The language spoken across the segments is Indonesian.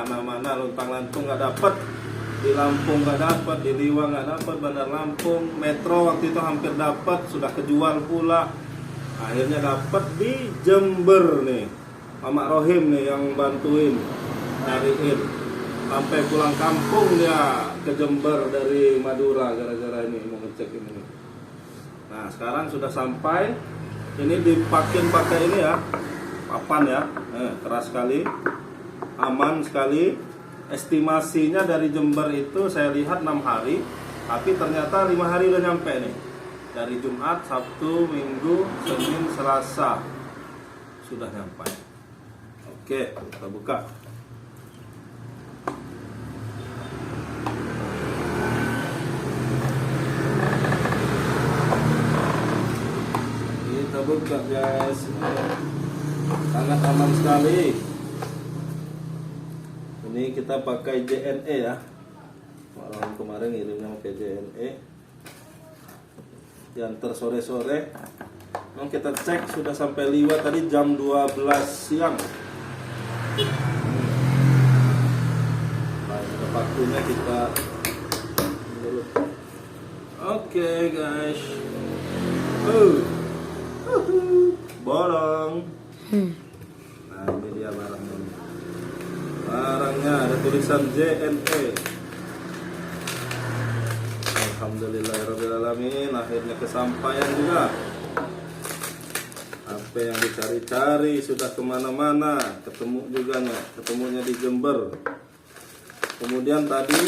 mana-mana luntang-lantung nggak dapet. Di Lampung nggak dapat, di Liwa nggak dapat, Bandar Lampung, Metro waktu itu hampir dapat, sudah kejual pula. Akhirnya dapat di Jember nih, Mama Rohim nih yang bantuin nyariin. Sampai pulang kampung dia ke Jember dari Madura gara-gara ini mau ngecek ini. Nah sekarang sudah sampai, ini dipakin pakai ini ya, papan ya, keras sekali, aman sekali. Estimasinya dari Jember itu saya lihat 6 hari, tapi ternyata 5 hari udah nyampe nih. Dari Jumat, Sabtu, Minggu, Senin, Selasa sudah nyampe. Oke, kita buka. Kita buka guys. Sangat aman sekali. Ini kita pakai JNE ya. Orang kemarin ngirimnya pakai JNE. Diantar sore-sore. Nah, kita cek sudah sampai Liwa tadi jam 12 siang. Nah, untuk waktunya kita dulu. Oke, guys. Bolong. Nah, ini dia barangnya. Barangnya ada tulisan JNE. Alhamdulillahirrahmanirrahim. Akhirnya kesampaian juga. Apa yang dicari-cari sudah kemana-mana. Ketemu juga nih. Ketemunya di Jember. Kemudian tadi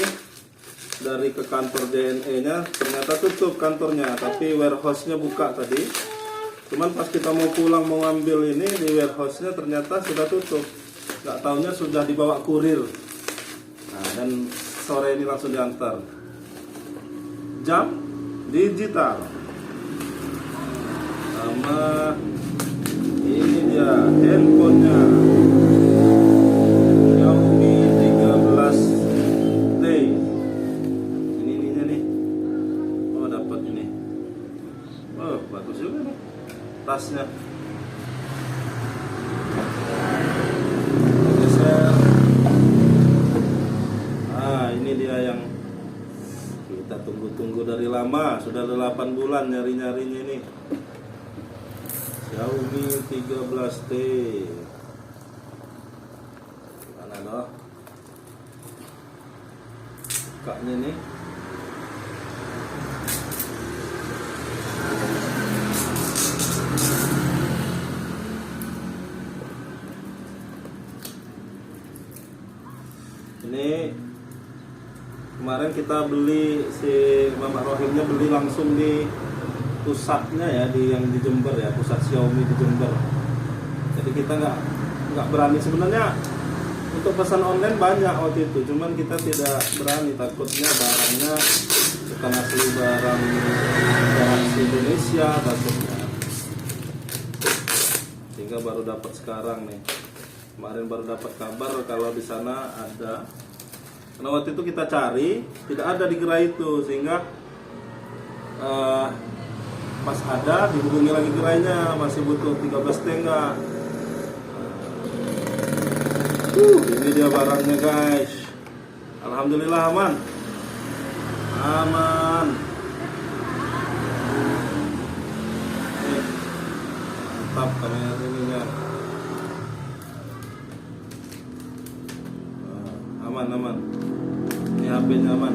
dari ke kantor JNE nya ternyata tutup kantornya, tapi warehouse-nya buka tadi. Cuman pas kita mau pulang mau ngambil ini di warehouse-nya ternyata sudah tutup. Gak taunya sudah dibawa kurir. Nah, dan sore ini langsung diantar. Jam digital. Sama ini dia handphonenya. Xiaomi 13T. Ininya nih. Oh, dapat ini. Oh, bagus juga nih. Tasnya. Yang kita tunggu-tunggu dari lama, sudah 8 bulan nyari-nyarinya ini. Xiaomi 13T. Mana dah? Bukanya nih. Ini kemarin kita beli, si Mama Rohimnya beli langsung di pusatnya ya, yang di Jember ya, pusat Xiaomi di Jember. Jadi kita nggak berani sebenarnya untuk pesan online banyak waktu itu, cuman kita tidak berani, takutnya barangnya bukan asli barang asli Indonesia takutnya. Sehingga baru dapat sekarang nih. Kemarin baru dapat kabar kalau di sana ada. Karena waktu itu kita cari, tidak ada di gerai itu, sehingga pas ada dihubungi lagi gerainya, masih butuh 13T enggak. Ini dia barangnya guys. Alhamdulillah aman. Aman. Mantap kamera ininya. Aman. Ini HP-nya aman.